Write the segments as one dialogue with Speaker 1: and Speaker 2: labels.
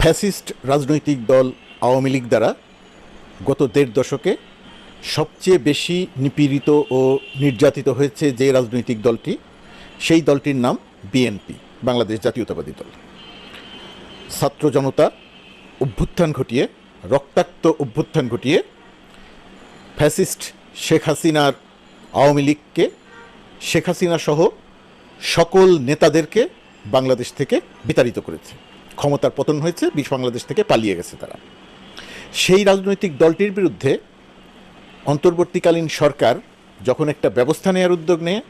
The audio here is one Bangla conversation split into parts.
Speaker 1: ফ্যাসিস্ট রাজনৈতিক দল আওয়ামী লীগ দ্বারা গত দেড় দশকে সবচেয়ে বেশি নিপীড়িত ও নির্যাতিত হয়েছে যে রাজনৈতিক দলটি, সেই দলটির নাম বিএনপি, বাংলাদেশ জাতীয়তাবাদী দল। ছাত্র জনতা অভ্যুত্থান ঘটিয়ে, রক্তাক্ত অভ্যুত্থান ঘটিয়ে ফ্যাসিস্ট শেখ হাসিনার আওয়ামী লীগকে, শেখ হাসিনা সহ সকল নেতাদেরকে বাংলাদেশ থেকে বিতাড়িত করেছে। ক্ষমতার পতন হয়েছে, বাংলাদেশ থেকে পালিয়ে গেছে তারা। সেই রাজনৈতিক দলটির বিরুদ্ধে অন্তর্বর্তীকালীন সরকার যখন একটা ব্যবস্থা নেওয়ার উদ্যোগ নেয়,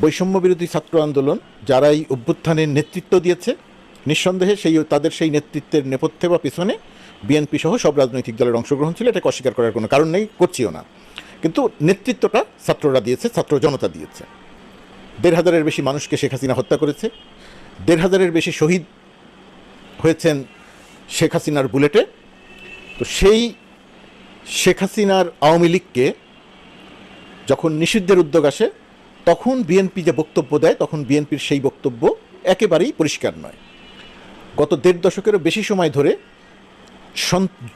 Speaker 1: বৈষম্য বিরোধী ছাত্র আন্দোলন যারা এই অভ্যুত্থানের নেতৃত্ব দিয়েছে, নিঃসন্দেহে তাদের সেই নেতৃত্বের নেপথ্যে বা পিছনে বিএনপি সহ সব রাজনৈতিক দলের অংশগ্রহণ ছিল, এটাকে অস্বীকার করার কোনো কারণ নেই, করছিও না। কিন্তু নেতৃত্বটা ছাত্ররা দিয়েছে, ছাত্র জনতা দিয়েছে। ১,৫০০-এর বেশি মানুষকে শেখ হাসিনা হত্যা করেছে, ১,৫০০-এর বেশি শহীদ হয়েছেন শেখ হাসিনার বুলেটে। তো সেই শেখ হাসিনার আওয়ামী লীগকে যখন নিষিদ্ধের উদ্যোগ আসে, তখন বিএনপি যে বক্তব্য দেয়, তখন বিএনপির সেই বক্তব্য একেবারেই পরিষ্কার নয়। গত দেড় দশকেরও বেশি সময় ধরে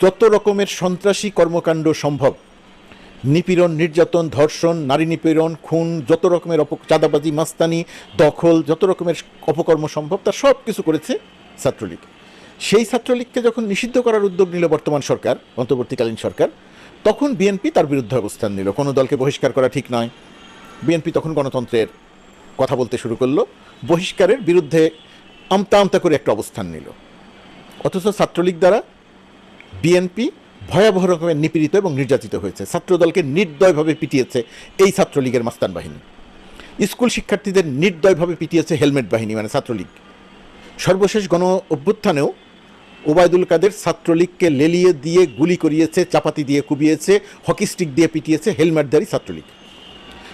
Speaker 1: যত রকমের সন্ত্রাসী কর্মকাণ্ড সম্ভব, নিপীড়ন, নির্যাতন, ধর্ষণ, নারী নিপীড়ন, খুন, যত রকমের চাঁদাবাজি, মাস্তানি, দখল, যত রকমের অপকর্ম সম্ভব, তা সব কিছু করেছে ছাত্রলীগ। সেই ছাত্রলীগকে যখন নিষিদ্ধ করার উদ্যোগ নিল বর্তমান সরকার, অন্তর্বর্তীকালীন সরকার, তখন বিএনপি তার বিরুদ্ধে অবস্থান নিল। কোনো দলকে বহিষ্কার করা ঠিক নয়। বিএনপি তখন গণতন্ত্রের কথা বলতে শুরু করলো, বহিষ্কারের বিরুদ্ধে আমতা আমতা করে একটা অবস্থান নিল। অথচ ছাত্রলীগ দ্বারা বিএনপি ভয়াবহ রকমের নিপীড়িত এবং নির্যাতিত হয়েছে। ছাত্রদলকে নির্দয়ভাবে পিটিয়েছে এই ছাত্রলীগের মাস্তান বাহিনী। স্কুল শিক্ষার্থীদের নির্দয়ভাবে পিটিয়েছে হেলমেট বাহিনী, মানে ছাত্রলীগ। সর্বশেষ গণ অভ্যুত্থানেও ওবায়দুল কাদের ছাত্রলীগকে লেলিয়ে দিয়ে গুলি করিয়েছে, চাপাতি দিয়ে কুবিয়েছে, হকি স্টিক দিয়ে পিটিয়েছে হেলমেটধারী ছাত্রলীগ।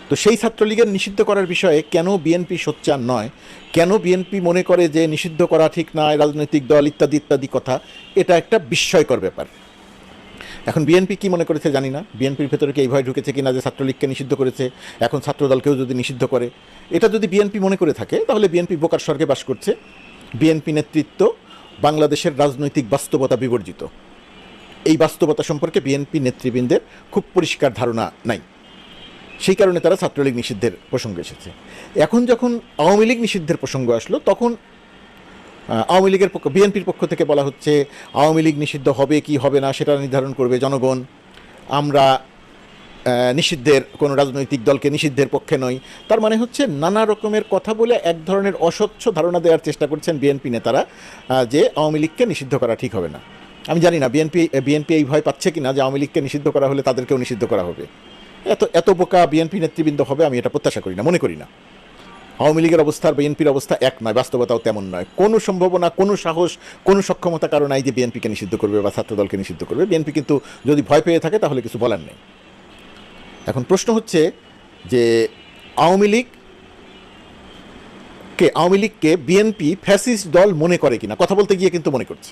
Speaker 1: তো সেই ছাত্রলীগের নিষিদ্ধ করার বিষয়ে কেন বিএনপি সোচ্চার নয়, কেন বিএনপি মনে করে যে নিষিদ্ধ করা ঠিক নয়, রাজনৈতিক দল ইত্যাদি ইত্যাদি কথা, এটা একটা বিস্ময়কর ব্যাপার। এখন বিএনপি কি মনে করেছে জানি না, বিএনপির ভেতরে কি এই ভয় ঢুকেছে কিনা যে ছাত্রলীগকে নিষিদ্ধ করেছে, এখন ছাত্রদলকেও যদি নিষিদ্ধ করে, এটা যদি বিএনপি মনে করে থাকে, তাহলে বিএনপি বোকার স্বর্গে বাস করছে। বিএনপি নেতৃত্ব বাংলাদেশের রাজনৈতিক বাস্তবতা বিবর্জিত। এই বাস্তবতা সম্পর্কে বিএনপি নেতৃবৃন্দের খুব পরিষ্কার ধারণা নাই। সেই কারণে তারা ছাত্রলীগ নিষিদ্ধের প্রসঙ্গ এসেছে। এখন যখন আওয়ামী লীগ নিষিদ্ধের প্রসঙ্গ আসলো, তখন আওয়ামী লীগের বিএনপির পক্ষ থেকে বলা হচ্ছে আওয়ামী লীগ নিষিদ্ধ হবে কি হবে না সেটা নির্ধারণ করবে জনগণ, আমরা নিষিদ্ধের কোনো রাজনৈতিক দলকে নিষিদ্ধের পক্ষে নই। তার মানে হচ্ছে নানা রকমের কথা বলে এক ধরনের অস্বচ্ছ ধারণা দেওয়ার চেষ্টা করছেন বিএনপি নেতারা যে আওয়ামী লীগকে নিষিদ্ধ করা ঠিক হবে না। আমি জানি না বিএনপি এই ভয় পাচ্ছে কিনা যে আওয়ামী লীগকে নিষিদ্ধ করা হলে তাদেরকেও নিষিদ্ধ করা হবে। এত বোকা বিএনপি নেতৃবৃন্দ হবে আমি এটা প্রত্যাশা করি না, মনে করি না। আওয়ামী লীগের অবস্থা আর বিএনপির অবস্থা এক নয়, বাস্তবতাও তেমন নয়। কোনো সম্ভাবনা, কোনো সাহস, কোনো সক্ষমতা কারণ নাই যে বিএনপিকে নিষিদ্ধ করবে বা ছাত্রদলকে নিষিদ্ধ করবে। বিএনপি কিন্তু যদি ভয় পেয়ে থাকে তাহলে কিছু বলার নেই। এখন প্রশ্ন হচ্ছে যে আওয়ামী লীগকে বিএনপি ফ্যাসিস্ট দল মনে করে কিনা, কথা বলতে গিয়ে কিন্তু মনে করছে।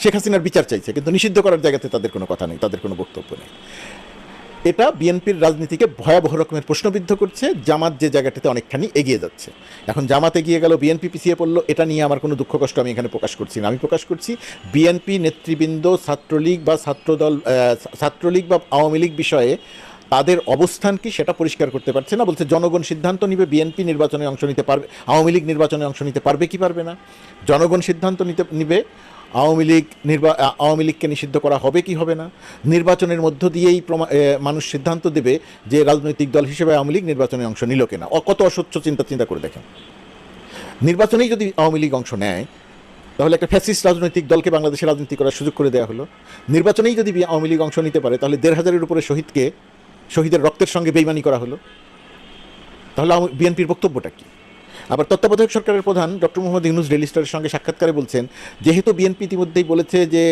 Speaker 1: শেখ হাসিনার বিচার চাইছে, কিন্তু নিষিদ্ধ করার জায়গাতে তাদের কোনো কথা নেই, তাদের কোনো বক্তব্য নেই। এটা বিএনপির রাজনীতিকে ভয়াবহ রকমের প্রশ্নবিদ্ধ করছে। জামাত যে জায়গাটাতে অনেকখানি এগিয়ে যাচ্ছে, এখন জামাত এগিয়ে গেল, বিএনপি পিছিয়ে পড়লো, এটা নিয়ে আমার কোনো দুঃখ কষ্ট আমি এখানে প্রকাশ করছি না। আমি প্রকাশ করছি বিএনপি নেতৃবৃন্দ ছাত্রলীগ বা আওয়ামী লীগ বিষয়ে তাদের অবস্থান কি সেটা পরিষ্কার করতে পারছে না। বলছে জনগণ সিদ্ধান্ত নিবে, বিএনপি নির্বাচনে অংশ নিতে পারবে, আওয়ামী লীগ নির্বাচনে অংশ নিতে পারবে কি পারবে না। জনগণ সিদ্ধান্ত নিবে আওয়ামী লীগকে নিষিদ্ধ করা হবে কি হবে না। নির্বাচনের মধ্য দিয়েই মানুষ সিদ্ধান্ত দেবে যে রাজনৈতিক দল হিসেবে আওয়ামী লীগ নির্বাচনে অংশ নিল কিনা। কত অস্বচ্ছ চিন্তা করে দেখেন। নির্বাচনেই যদি আওয়ামী লীগ অংশ নেয়, তাহলে একটা ফ্যাসিস্ট রাজনৈতিক দলকে বাংলাদেশে রাজনীতি করার সুযোগ করে দেওয়া হলো। নির্বাচনেই যদি আওয়ামী লীগ অংশ নিতে পারে, তাহলে ১,৫০০-এর উপরে শহীদের রক্তের সঙ্গে বেইমানি করা হলো। তাহলে বিএনপির বক্তব্যটা কি? আবার তত্ত্বাবধায়ক সরকারের প্রধান ডক্টর মোহাম্মদ ইউনূস ডেইলি স্টারের সঙ্গে সাক্ষাৎকারে বলছেন, যেহেতু বিএনপি ইতিমধ্যেই বলেছে যে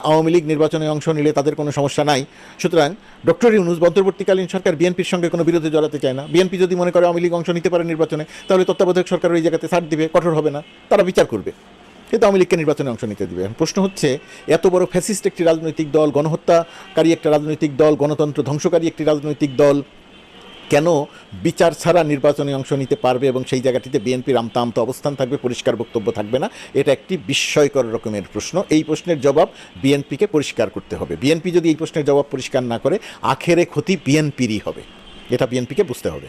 Speaker 1: আওয়ামী লীগ নির্বাচনে অংশ নিলে তাদের কোনো সমস্যা নাই, সুতরাং ডক্টর ইউনূস অন্তর্বর্তীকালীন সরকার বিএনপির সঙ্গে কোনো বিরোধে জড়াতে চায় না। বিএনপি যদি মনে করে আওয়ামী লীগ অংশ নিতে পারে নির্বাচনে, তাহলে তত্ত্বাবধায়ক সরকার ওই জায়গাতে ছাড় দিবে, কঠোর হবে না, তারা বিচার করবে, কিন্তু আওয়ামী লীগকে নির্বাচনে অংশ নিতে দিবে। প্রশ্ন হচ্ছে এত বড় ফ্যাসিস্ট একটি রাজনৈতিক দল, গণহত্যাকারী একটা রাজনৈতিক দল, গণতন্ত্র ধ্বংসকারী একটি রাজনৈতিক দল, কেন বিচার ছাড়া নির্বাচনে অংশ নিতে পারবে এবং সেই জায়গাটিতে বিএনপির আমতা আমতা অবস্থান থাকবে, পরিষ্কার বক্তব্য থাকবে না? এটা একটি বিস্ময়কর রকমের প্রশ্ন। এই প্রশ্নের জবাব বিএনপিকে পরিষ্কার করতে হবে। বিএনপি যদি এই প্রশ্নের জবাব পরিষ্কার না করে, আখেরে ক্ষতি বিএনপিরই হবে। এটা বিএনপিকে বুঝতে হবে।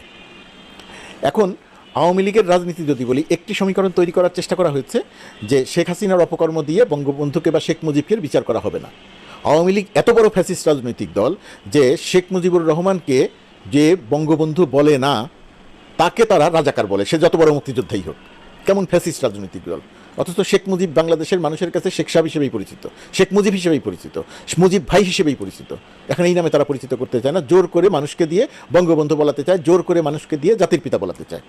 Speaker 1: এখন আওয়ামী লীগের রাজনীতি যদি বলি, একটি সমীকরণ তৈরি করার চেষ্টা করা হয়েছে যে শেখ হাসিনার অপকর্ম দিয়ে বঙ্গবন্ধুকে বা শেখ মুজিবকে বিচার করা হবে না। আওয়ামী লীগ এত বড় ফ্যাসিস্ট রাজনৈতিক দল যে শেখ মুজিবুর রহমানকে যে বঙ্গবন্ধু বলে না, তাকে তারা রাজাকার বলে, সে যত বড় মুক্তিযোদ্ধাই হোক। কেমন ফ্যাসিস্ট রাজনৈতিক দল! অথচ শেখ মুজিব বাংলাদেশের মানুষের কাছে শেখ সাহেব হিসেবেই পরিচিত, শেখ মুজিব হিসেবেই পরিচিত, মুজিব ভাই হিসেবেই পরিচিত। এখন এই নামে তারা পরিচিত করতে চায় না, জোর করে মানুষকে দিয়ে বঙ্গবন্ধু বলাতে চায়, জোর করে মানুষকে দিয়ে জাতির পিতা বলাতে চায়।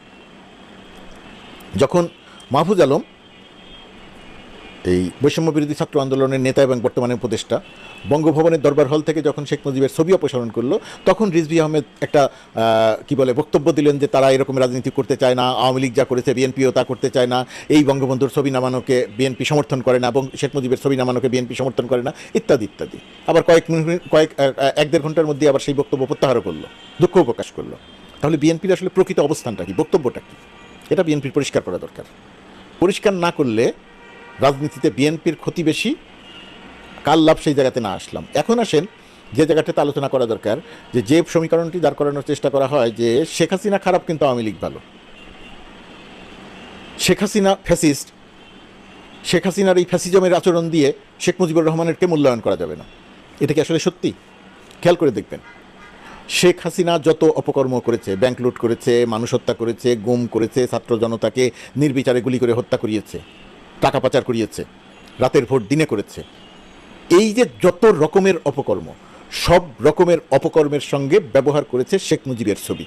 Speaker 1: যখন মাহফুজ আলম এই বৈষম্য বিরোধী ছাত্র আন্দোলনের নেতা এবং বর্তমানে উপদেষ্টা বঙ্গভবনের দরবার হল থেকে যখন শেখ মুজিবের ছবি অপসারণ করলো, তখন রিজভী আহমেদ একটা বক্তব্য দিলেন যে তারা এরকম রাজনীতি করতে চায় না, আওয়ামী লীগ যা করেছে বিএনপিও তা করতে চায় না, এই বঙ্গবন্ধুর ছবি নামানোকে বিএনপি সমর্থন করে না এবং শেখ মুজিবের ছবি নামানোকে বিএনপি সমর্থন করে না, ইত্যাদি ইত্যাদি। আবার এক দেড় ঘন্টার মধ্যে আবার সেই বক্তব্য প্রত্যাহার করলো, দুঃখও প্রকাশ করলো। তাহলে বিএনপির আসলে প্রকৃত অবস্থানটা কি, বক্তব্যটা কি, এটা বিএনপির পরিষ্কার করা দরকার। পরিষ্কার না করলে রাজনীতিতে বিএনপির ক্ষতি বেশি, কাল লাভ সেই জায়গাতে না আসলাম। এখন আসেন যে জায়গাটাতে আলোচনা করা দরকার, যে সমীকরণটি দাঁড় করানোর চেষ্টা করা হয় যে শেখ হাসিনা খারাপ কিন্তু আওয়ামী লীগ ভালো, শেখ হাসিনা ফ্যাসিস্ট, শেখ হাসিনার এই ফ্যাসিজমের আচরণ দিয়ে শেখ মুজিবুর রহমানেরকে মূল্যায়ন করা যাবে না। এটা কি আসলে সত্যি? খেয়াল করে দেখবেন, শেখ হাসিনা যত অপকর্ম করেছে, ব্যাংক লুট করেছে, মানুষ হত্যা করেছে, গুম করেছে, ছাত্র জনতাকে নির্বিচারে গুলি করে হত্যা করিয়েছে, টাকা পাচার করিয়েছে, রাতের ভোট দিনে করেছে, এই যে যত রকমের অপকর্ম, সব রকমের অপকর্মের সঙ্গে ব্যবহার করেছে শেখ মুজিবের ছবি।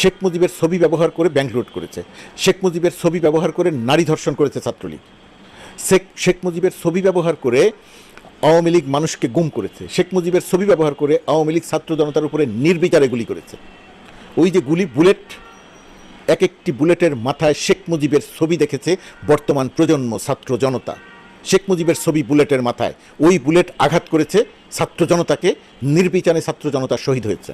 Speaker 1: শেখ মুজিবের ছবি ব্যবহার করে ব্যাংক লুট করেছে, শেখ মুজিবের ছবি ব্যবহার করে নারী ধর্ষণ করেছে ছাত্রলীগ, শেখ মুজিবের ছবি ব্যবহার করে আওয়ামী লীগ মানুষকে গুম করেছে, শেখ মুজিবের ছবি ব্যবহার করে আওয়ামী লীগ ছাত্র জনতার উপরে নির্বিচারে গুলি করেছে। ওই যে বুলেট, এক একটি বুলেটের মাথায় শেখ মুজিবের ছবি দেখেছে বর্তমান প্রজন্ম ছাত্র জনতা। শেখ মুজিবের ছবি বুলেটের মাথায়, ওই বুলেট আঘাত করেছে ছাত্র জনতাকে, নির্বিচারে ছাত্র জনতা শহীদ হয়েছে।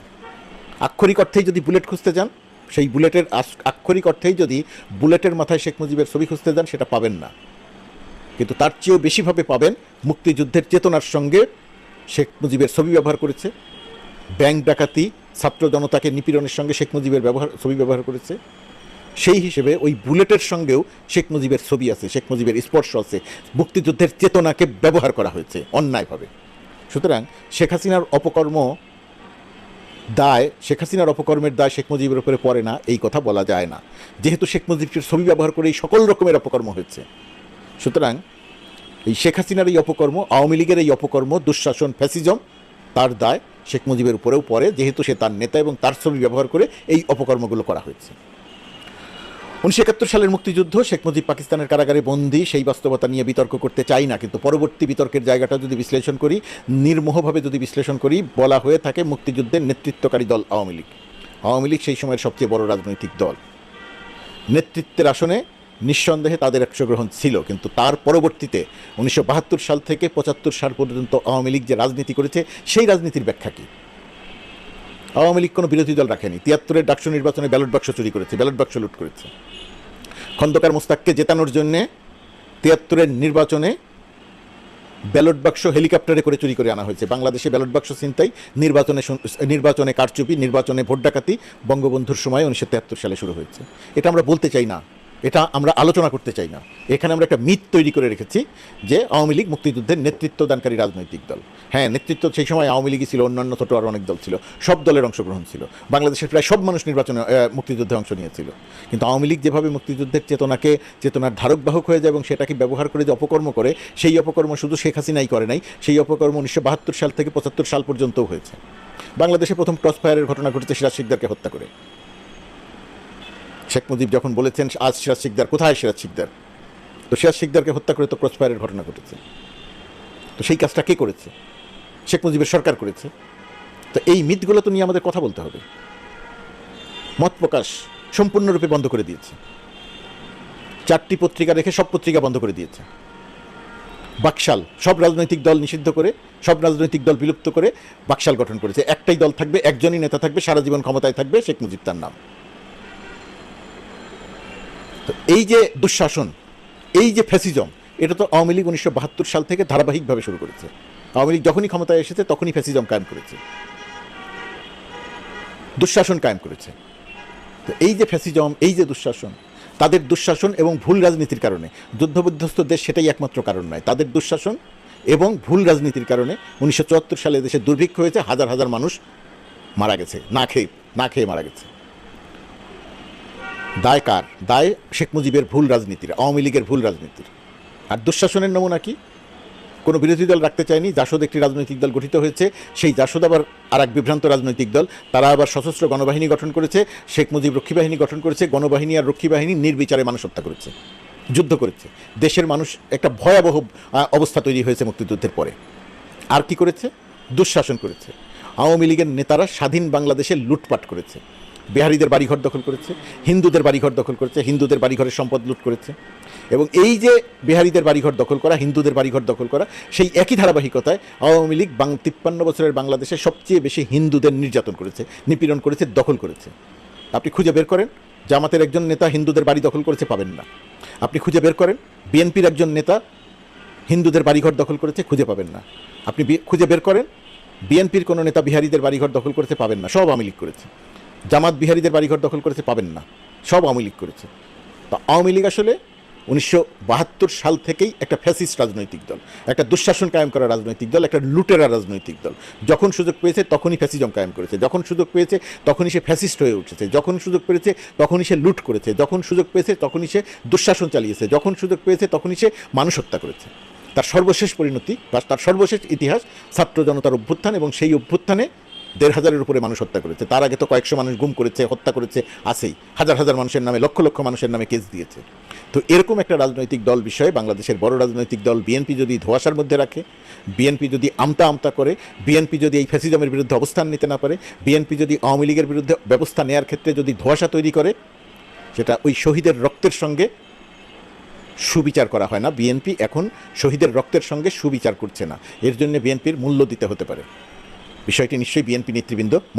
Speaker 1: আক্ষরিক অর্থেই যদি বুলেট খুঁজতে যান, সেই বুলেটের আক্ষরিক অর্থেই যদি বুলেটের মাথায় শেখ মুজিবের ছবি খুঁজতে যান, সেটা পাবেন না। কিন্তু তার চেয়েও বেশিভাবে পাবেন মুক্তিযুদ্ধের চেতনার সঙ্গে শেখ মুজিবের ছবি ব্যবহার করেছে, ব্যাংক ডাকাতি, ছাত্র জনতাকে নিপীড়নের সঙ্গে শেখ মুজিবের ছবি ব্যবহার করেছে। সেই হিসেবে ওই বুলেটের সঙ্গেও শেখ মুজিবের ছবি আছে, শেখ মুজিবের স্পর্শ আছে, মুক্তিযুদ্ধের চেতনাকে ব্যবহার করা হয়েছে অন্যায়ভাবে। সুতরাং শেখ হাসিনার অপকর্মের দায় শেখ মুজিবের উপরে পড়ে না, এই কথা বলা যায় না, যেহেতু শেখ মুজিবের ছবি ব্যবহার করে এই সকল রকমের অপকর্ম হয়েছে। সুতরাং এই শেখ হাসিনার এই অপকর্ম, আওয়ামী লীগের এই অপকর্ম, দুঃশাসন, ফ্যাসিজম, তার দায় শেখ মুজিবের উপরেও পড়ে, যেহেতু সে তার নেতা এবং তার ছবি ব্যবহার করে এই অপকর্মগুলো করা হয়েছে। 1971 সালের মুক্তিযুদ্ধ, শেখ মুজিব পাকিস্তানের কারাগারে বন্দী, সেই বাস্তবতা নিয়ে বিতর্ক করতে চাই না, কিন্তু পরবর্তী বিতর্কের জায়গাটা যদি বিশ্লেষণ করি, নির্মোহভাবে যদি বিশ্লেষণ করি, বলা হয়ে থাকে মুক্তিযুদ্ধের নেতৃত্বকারী দল আওয়ামী লীগ। আওয়ামী লীগ সেই সময়ের সবচেয়ে বড় রাজনৈতিক দল। নেতৃত্বের আসনে নিঃসন্দেহে তাদের অংশগ্রহণ ছিল, কিন্তু তার পরবর্তীতে 1972 সাল থেকে 75 সাল পর্যন্ত আওয়ামী লীগ যে রাজনীতি করেছে, সেই রাজনীতির ব্যাখ্যা কী? আওয়ামী লীগ কোনো বিরোধী দল রাখেনি। 73-এর ডাকসু নির্বাচনে ব্যালট বাক্স চুরি করেছে, ব্যালট বাক্স লুট করেছে। খন্দকার মোস্তাককে জেতানোর জন্যে 73-এর নির্বাচনে ব্যালট বাক্স হেলিকপ্টারে করে চুরি করে আনা হয়েছে। বাংলাদেশে ব্যালট বাক্স ছিনতাই, নির্বাচনে কারচুপি, নির্বাচনে ভোট ডাকাতি বঙ্গবন্ধুর সময় 1973 সালে শুরু হয়েছে। এটা আমরা বলতে চাই না, এটা আমরা আলোচনা করতে চাই না। এখানে আমরা একটা মিথ তৈরি করে রেখেছি যে আওয়ামী লীগ মুক্তিযুদ্ধের নেতৃত্ব দানকারী রাজনৈতিক দল। হ্যাঁ, নেতৃত্ব সেই সময় আওয়ামী লীগই ছিল, অন্যান্য ছোটো আর অনেক দল ছিল, সব দলের অংশগ্রহণ ছিল, বাংলাদেশের প্রায় সব মানুষ মুক্তিযুদ্ধে অংশ নিয়েছিল। কিন্তু আওয়ামী লীগ যেভাবে মুক্তিযুদ্ধের চেতনার ধারক বাহক হয়ে যায় এবং সেটাকে ব্যবহার করে যে অপকর্ম করে, সেই অপকর্ম শুধু শেখ হাসিনাই করে নাই, সেই অপকর্ম 1972 সাল থেকে 75 সাল পর্যন্তও হয়েছে। বাংলাদেশে প্রথম ক্রসফায়ারের ঘটনা ঘটেছে সিরাজ শিকদারকে হত্যা করে। শেখ মুজিব যখন বলেছেন আজ সিরাজ শিকদার কোথায়, সিরাজ শিকদার, তো সিরাজ শিকদারকে হত্যা করে তো ক্রসফায়ারের ঘটনা ঘটেছে। তো সেই কাজটা কে করেছে? শেখ মুজিবের সরকার করেছে। তো এই মিথগুলো তো নিয়ে আমাদের কথা বলতে হবে। মত প্রকাশ সম্পূর্ণরূপে বন্ধ করে দিয়েছে, 4টি পত্রিকা রেখে সব পত্রিকা বন্ধ করে দিয়েছে। বাকশাল, সব রাজনৈতিক দল নিষিদ্ধ করে, সব রাজনৈতিক দল বিলুপ্ত করে বাকশাল গঠন করেছে। একটাই দল থাকবে, একজনই নেতা থাকবে, সারা জীবন ক্ষমতায় থাকবে, শেখ মুজিব তার নাম। তো এই যে দুঃশাসন, এই যে ফ্যাসিজম, এটা তো আওয়ামী লীগ 1972 সাল থেকে ধারাবাহিকভাবে শুরু করেছে। আওয়ামী লীগ যখনই ক্ষমতায় এসেছে তখনই ফ্যাসিজম কায়েম করেছে, দুঃশাসন কায়েম করেছে। তো এই যে ফ্যাসিজম, এই যে দুঃশাসন, তাদের দুঃশাসন এবং ভুল রাজনীতির কারণে, যুদ্ধবিধ্বস্ত দেশ সেটাই একমাত্র কারণ নয়, তাদের দুঃশাসন এবং ভুল রাজনীতির কারণে 1974 সালে দেশে দুর্ভিক্ষ হয়েছে, হাজার হাজার মানুষ মারা গেছে, না খেয়ে মারা গেছে। দায় কার? দায় শেখ মুজিবের ভুল রাজনীতির, আওয়ামী লীগের ভুল রাজনীতির। আর দুঃশাসনের নমুনা কি? কোনো বিরোধী দল রাখতে চায়নি, জাসদ একটি রাজনৈতিক দল গঠিত হয়েছে, সেই জাসদ আবার আর এক বিভ্রান্ত রাজনৈতিক দল, তারা আবার সশস্ত্র গণবাহিনী গঠন করেছে, শেখ মুজিব রক্ষী বাহিনী গঠন করেছে, গণবাহিনী আর রক্ষী বাহিনী নির্বিচারে মানুষ হত্যা করেছে, যুদ্ধ করেছে, দেশের মানুষ একটা ভয়াবহ অবস্থা তৈরি হয়েছে মুক্তিযুদ্ধের পরে। আর কি করেছে? দুঃশাসন করেছে। আওয়ামী লীগের নেতারা স্বাধীন বাংলাদেশে লুটপাট করেছে, বিহারীদের বাড়িঘর দখল করেছে, হিন্দুদের বাড়িঘর দখল করেছে, হিন্দুদের বাড়িঘরের সম্পদ লুট করেছে। এবং এই যে বিহারীদের বাড়িঘর দখল করা, হিন্দুদের বাড়িঘর দখল করা, সেই একই ধারাবাহিকতায় আওয়ামী লীগ 53 বছরের বাংলাদেশে সবচেয়ে বেশি হিন্দুদের নির্যাতন করেছে, নিপীড়ন করেছে, দখল করেছে। আপনি খুঁজে বের করেন, জামাতের একজন নেতা হিন্দুদের বাড়ি দখল করেছে, পাবেন না। আপনি খুঁজে বের করেন, বিএনপির একজন নেতা হিন্দুদের বাড়িঘর দখল করেছে, খুঁজে পাবেন না। আপনি খুঁজে বের করেন, বিএনপির কোনো নেতা বিহারীদের বাড়িঘর দখল করেছে, পাবেন না। সব আওয়ামী লীগ করেছে। জামাত বিহারীদের বাড়িঘর দখল করেছে, পাবেন না। সব আওয়ামী লীগ করেছে। তো আওয়ামী লীগ আসলে 1972 সাল থেকেই একটা ফ্যাসিস্ট রাজনৈতিক দল, একটা দুঃশাসন কায়েম করা রাজনৈতিক দল, একটা লুটেরা রাজনৈতিক দল। যখন সুযোগ পেয়েছে তখনই ফ্যাসিজম কায়েম করেছে, যখন সুযোগ পেয়েছে তখনই সে ফ্যাসিস্ট হয়ে উঠেছে, যখন সুযোগ পেয়েছে তখনই সে লুট করেছে, যখন সুযোগ পেয়েছে তখনই সে দুঃশাসন চালিয়েছে, যখন সুযোগ পেয়েছে তখনই সে মানুষ হত্যা করেছে। তার সর্বশেষ পরিণতি বা তার সর্বশেষ ইতিহাস ছাত্র জনতার অভ্যুত্থান, এবং সেই অভ্যুত্থানে 1,500-এর উপরে মানুষ হত্যা করেছে। তার আগে তো কয়েকশো মানুষ গুম করেছে, হত্যা করেছে, আছেই। হাজার হাজার মানুষের নামে, লক্ষ লক্ষ মানুষের নামে কেস দিয়েছে। তো এরকম একটা রাজনৈতিক দল বিষয়ে বাংলাদেশের বড় রাজনৈতিক দল বিএনপি যদি ধোঁয়াশার মধ্যে রাখে, বিএনপি যদি আমতা করে, বিএনপি যদি এই ফ্যাসিজমের বিরুদ্ধে অবস্থান নিতে না পারে, বিএনপি যদি আওয়ামী লীগের বিরুদ্ধে ব্যবস্থা নেওয়ার ক্ষেত্রে যদি ধোঁয়াশা তৈরি করে, সেটা ওই শহীদের রক্তের সঙ্গে সুবিচার করা হয় না। বিএনপি এখন শহীদের রক্তের সঙ্গে সুবিচার করছে না, এর জন্য বিএনপির মূল্য দিতে হতে পারে। বিষয়টি নিশ্চয়ই বিএনপি নেতৃবৃন্দ